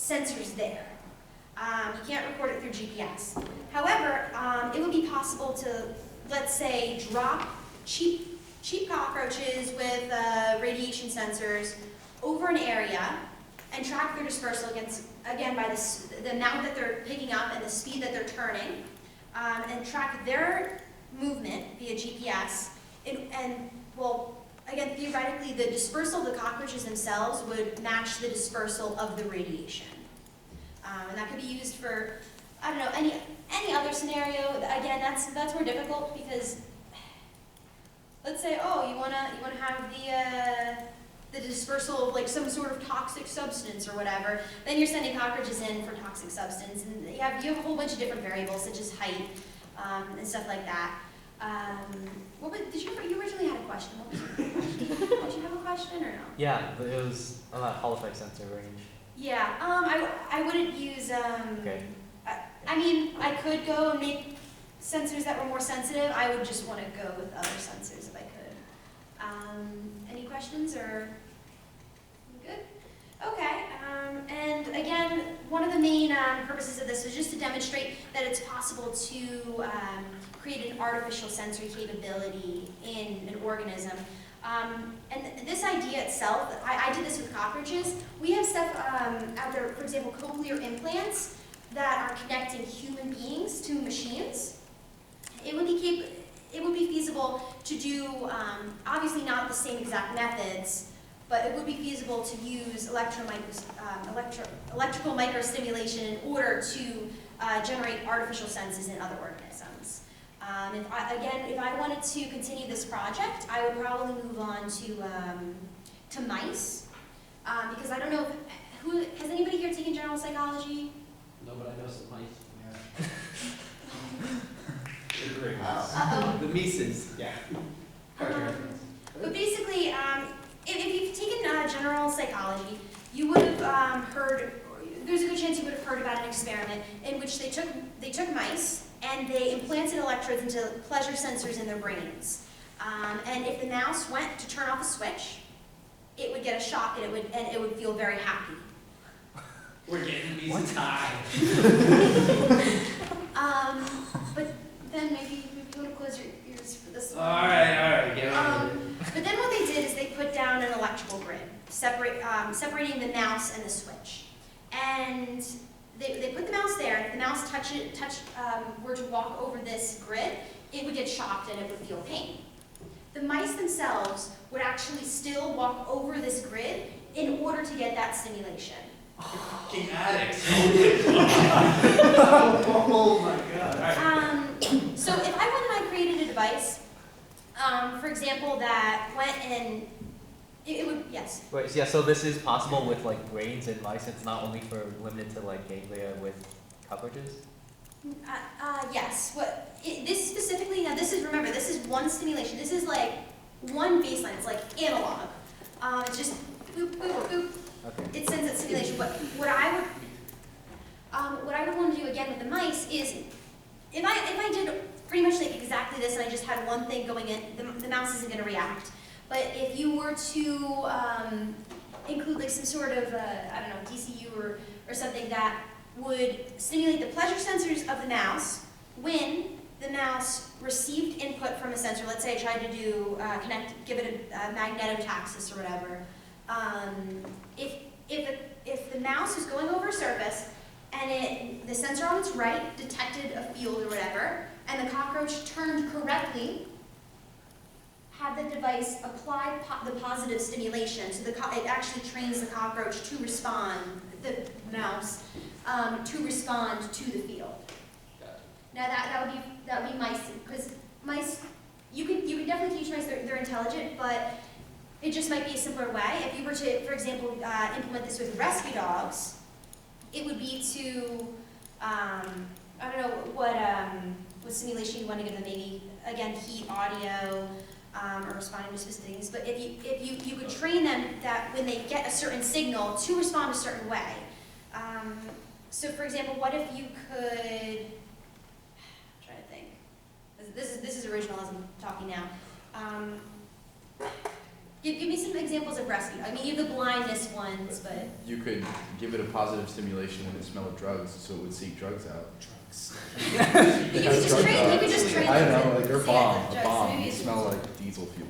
sensors there. You can't record it through GPS. However, it would be possible to, let's say, drop cheap cockroaches with radiation sensors over an area and track their dispersal again by the amount that they're picking up and the speed that they're turning, and track their movement via GPS. Well, again, theoretically, the dispersal of the cockroaches themselves would match the dispersal of the radiation. And that could be used for, I don't know, any other scenario. Again, that's more difficult because, let's say, oh, you wanna have the dispersal of like some sort of toxic substance or whatever. Then you're sending cockroaches in for toxic substance, and you have a whole bunch of different variables such as height and stuff like that. You originally had a question? What was your question? Did you have a question or no? Yeah, but it was on that Hall effect sensor range. Yeah, I wouldn't use, Okay. I mean, I could go and make sensors that were more sensitive. I would just want to go with other sensors if I could. Any questions or good? Okay, and again, one of the main purposes of this was just to demonstrate that it's possible to create an artificial sensory capability in an organism. And this idea itself, I did this with cockroaches. We have stuff out there, for example, cochlear implants that are connecting human beings to machines. It would be feasible to do, obviously not the same exact methods, but it would be feasible to use electrical microstimulation in order to generate artificial senses in other organisms. If I wanted to continue this project, I would probably move on to mice, because I don't know, has anybody here taken general psychology? No, but I know some mice. They're great. Uh-oh. The Mises, yeah. But basically, if you've taken general psychology, you would have heard, there's a good chance you would have heard about an experiment in which they took mice and they implanted electrodes into pleasure sensors in their brains. And if the mouse went to turn off a switch, it would get a shock and it would feel very happy. We're getting Mises high. But then maybe you want to close your ears for this one. All right, get on with it. But then what they did is they put down an electrical grid, separating the mouse and the switch. And they put the mouse there, and if the mouse were to walk over this grid, it would get shocked and it would feel pain. The mice themselves would actually still walk over this grid in order to get that stimulation. Fucking addicts. Oh my god. So if I created a device, for example, that went and it would, yes. Right, yeah, so this is possible with like brains and mice. It's not only limited to like ganglia with cockroaches? Yes. This specifically, now this is one stimulation. This is like one baseline. It's like analog. It's just boop, boop, boop. Okay. It sends that stimulation. What I would want to do again with the mice is, if I did pretty much like exactly this and I just had one thing going in, the mouse isn't going to react. But if you were to include like some sort of, I don't know, DCU or something that would stimulate the pleasure sensors of the mouse when the mouse received input from a sensor. Let's say I tried to give it a magnetotaxis or whatever. If the mouse was going over a surface and the sensor on its right detected a field or whatever, and the cockroach turned correctly, had the device apply the positive stimulation, so it actually trains the cockroach to respond, the mouse, to respond to the field. Now that would be mice, because mice, you can definitely teach mice, they're intelligent, but it just might be a simpler way. If you were to, for example, implement this with rescue dogs, it would be to, I don't know what simulation you want to give them, maybe, again, heat, audio, or responding to specific things. But if you could train them that when they get a certain signal to respond a certain way. So for example, what if you could, I'm trying to think. This is original as I'm talking now. Give me some examples of rescue. I mean, you have the blindness ones, but You could give it a positive stimulation when it smelled drugs, so it would seek drugs out. Drugs. you could just train. You could just train. I don't them know, to like their see bomb, the a drugs. bomb, Maybe it it's- smell like diesel fuel.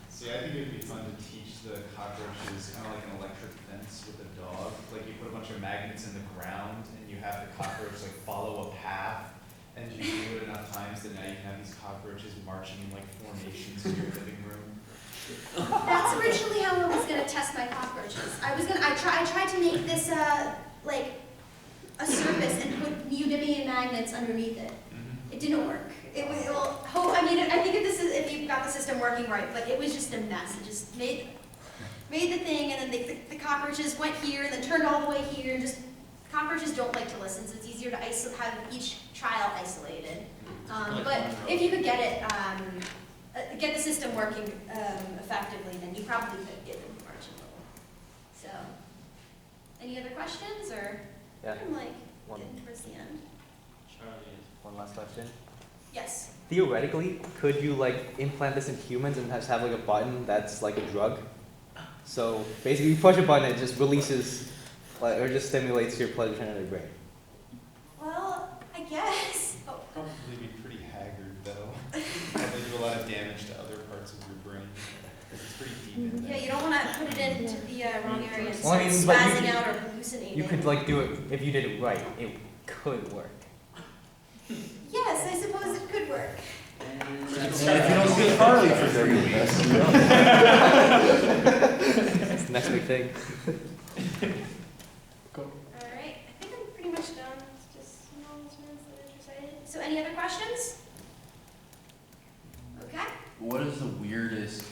See, I think it'd be fun to teach the cockroaches kind of like an electric fence with a dog. Like you put a bunch of magnets in the ground and you have the cockroach like follow a path. And you do it enough times that now you can have these cockroaches marching in like formations in your living room. That's originally how I was gonna test my cockroaches. I tried to make this like a surface and put neodymium magnets underneath it. It didn't work. I think if you've got the system working right, but it was just a mess. It just made the thing, and then the cockroaches went here and then turned all the way here, and just cockroaches don't like to listen, so it's easier to have each child isolated. But if you could get it, get the system working effectively, then you probably could get them marching a little. So, any other questions, or Yeah. I'm like One. getting towards the end. One last question. Yes. Theoretically, could you like implant this in humans and have like a button that's like a drug? So basically, you push a button, it just releases, like, or just stimulates your pleasure center in your brain. Well, I guess. Oh. Probably be pretty haggard though. Probably do a lot of damage to other parts of your brain. It's pretty deep in there. Yeah, you don't want to put it into the wrong area and Well, I start mean, but you spazzing could- out or hallucinating. You could like do it if you did it right. It could work. Yes, I suppose it could work. If you don't see Harley for 30 minutes. That's the next big thing. All right, I think I'm pretty much done. It's just acknowledgements that are recited. So, any other questions? Okay. What is the weirdest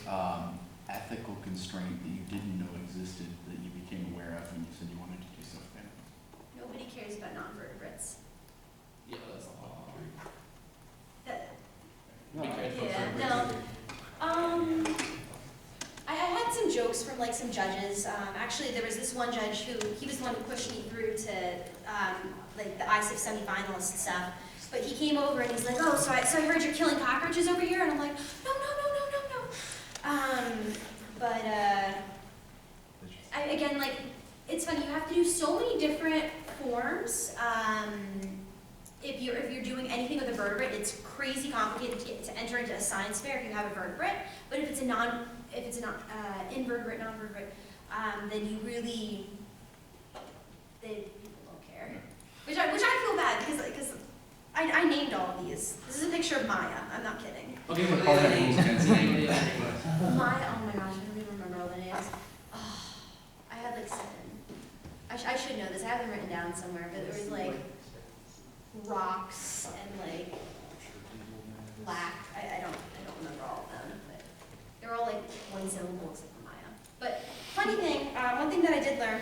ethical constraint that you didn't know existed that you became aware of when you said you wanted to do something? Nobody cares about non-vertebrates. Yeah, that's a lot. Yeah, no. I had some jokes from like some judges. Actually, there was this one judge he was the one who pushed me through to like the ISIF semifinalist and stuff. But he came over and he's like, "Oh, so I heard you're killing cockroaches over here," and I'm like, "No." Again, like, it's funny. You have to do so many different forms. If you're doing anything with a vertebrate, it's crazy complicated to enter into a science fair if you have a vertebrate. But if it's a invertebrate, non-vertebrate, then you really, people don't care. Which I feel bad because I named all of these. This is a picture of Maya. I'm not kidding. Okay, what are the names? Maya. Oh my gosh, I don't even remember all the names. Oh, I had like 7. I should know this. I have them written down somewhere. But there was like rocks and like black. I don't remember all of them, but they were all like one syllable except for Maya. But funny thing, one thing that I did learn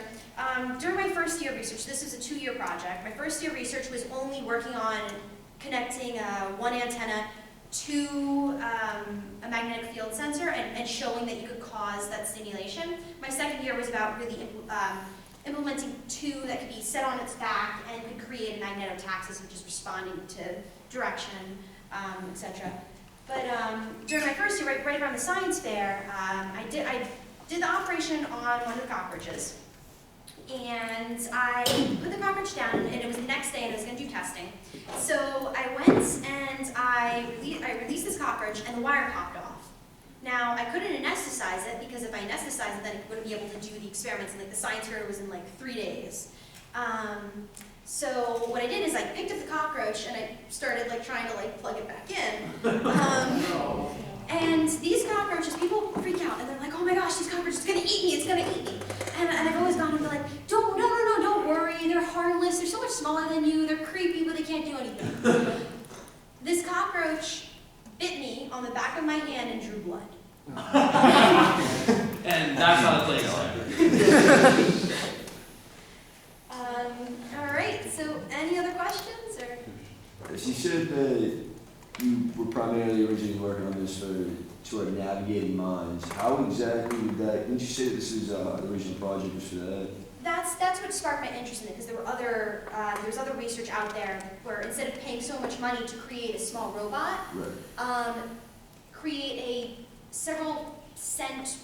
during my first year of research. This was a 2-year project. My first year of research was only working on connecting one antenna to a magnetic field sensor and showing that you could cause that stimulation. My second year was about really implementing 2 that could be set on its back and could create a magnetotaxis, which is responding to direction, etc. But during my first year, right around the science fair, I did the operation on one of the cockroaches. And I put the cockroach down, and it was the next day, and I was going to do testing. So I went and I released this cockroach, and the wire popped off. Now, I couldn't anesthetize it, because if I anesthetized it, then I wouldn't be able to do the experiments, and like the science fair was in like 3 days. So what I did is I picked up the cockroach, and I started like trying to like plug it back in. And these cockroaches, people freak out, and they're like, "Oh my gosh, these cockroaches, it's gonna eat me, it's gonna eat me." And I've always gone and been like, don't worry, they're harmless, they're so much smaller than you, they're creepy, but they can't do anything. This cockroach bit me on the back of my hand and drew blood. And that's how the play started. All right, so any other questions, or? She said that you were primarily originally working on this for sort of navigating mines. How exactly would that, didn't you say that this is the original project was for that? That's what sparked my interest in it, because there were there's other research out there where instead of paying so much money to create a small robot, Right. create several sent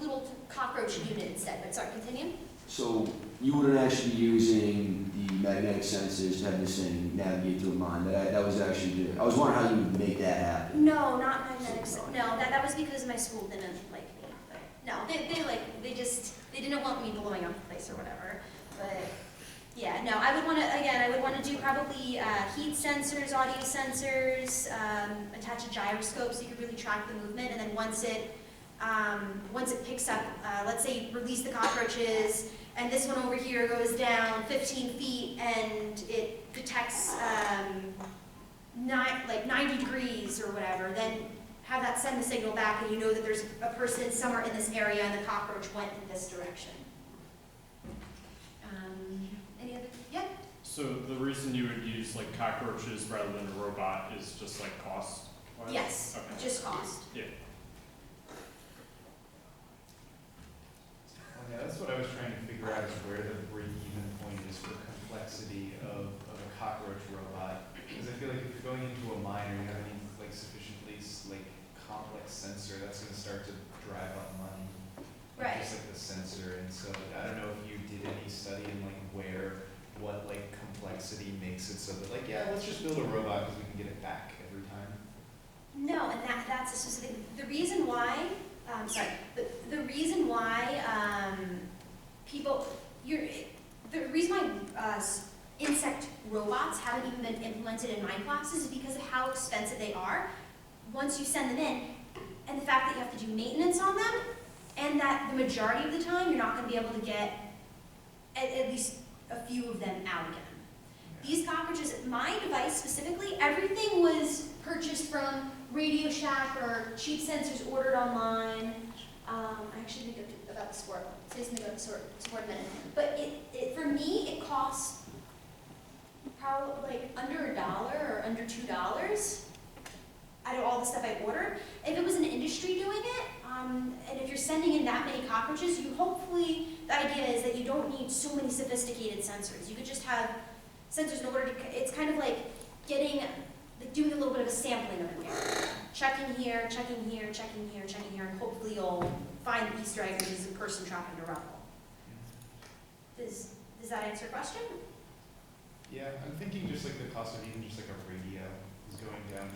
little cockroach unit instead, but sorry, continue? So you wouldn't actually be using the magnetic sensors to have this thing navigate through a mine. That was actually I was wondering how you would make that happen. No, not magnetics, no, that was because my school didn't like me, but, no, they didn't want me blowing up the place or whatever, but, yeah, no, I would wanna do probably, heat sensors, audio sensors, attach a gyroscope so you could really track the movement, and then once it picks up, let's say you release the cockroaches, and this one over here goes down 15 feet, and it detects, 90 degrees or whatever, then have that send the signal back, and you know that there's a person somewhere in this area, and the cockroach went in this direction. Any other, yeah? So the reason you would use like cockroaches rather than a robot is just like cost? Yes, Okay. just cost. Yeah. Well, yeah, that's what I was trying to figure out, is where the break-even point is for complexity of a cockroach robot. Because I feel like if you're going into a mine or you have any like sufficiently complex sensor, that's gonna start to drive up money. Right. Just like the sensor, and so I don't know if you did any study in like what like complexity makes it so that like, yeah, let's just build a robot because we can get it back every time. No, and that's a specific, the reason why, the reason why, the reason why, insect robots haven't even been implemented in mine classes is because of how expensive they are once you send them in, and the fact that you have to do maintenance on them, and that the majority of the time you're not gonna be able to get at least a few of them out again. These cockroaches, my device specifically, everything was purchased from Radio Shack or cheap sensors ordered online. I actually think about the sport. Say something about the sport in a minute. But it for me, it costs probably like under $1 or under $2 out of all the stuff I ordered. If it was an industry doing it, and if you're sending in that many cockroaches, you hopefully, the idea is that you don't need so many sophisticated sensors. You could just have sensors in order to, it's kind of like doing a little bit of a sampling of it here. Checking here, checking here, checking here, checking here, and hopefully you'll find the Easter egg, which is a person trapped in a rubble. Does that answer your question? Yeah, I'm thinking just like the cost of even just like a radio is going down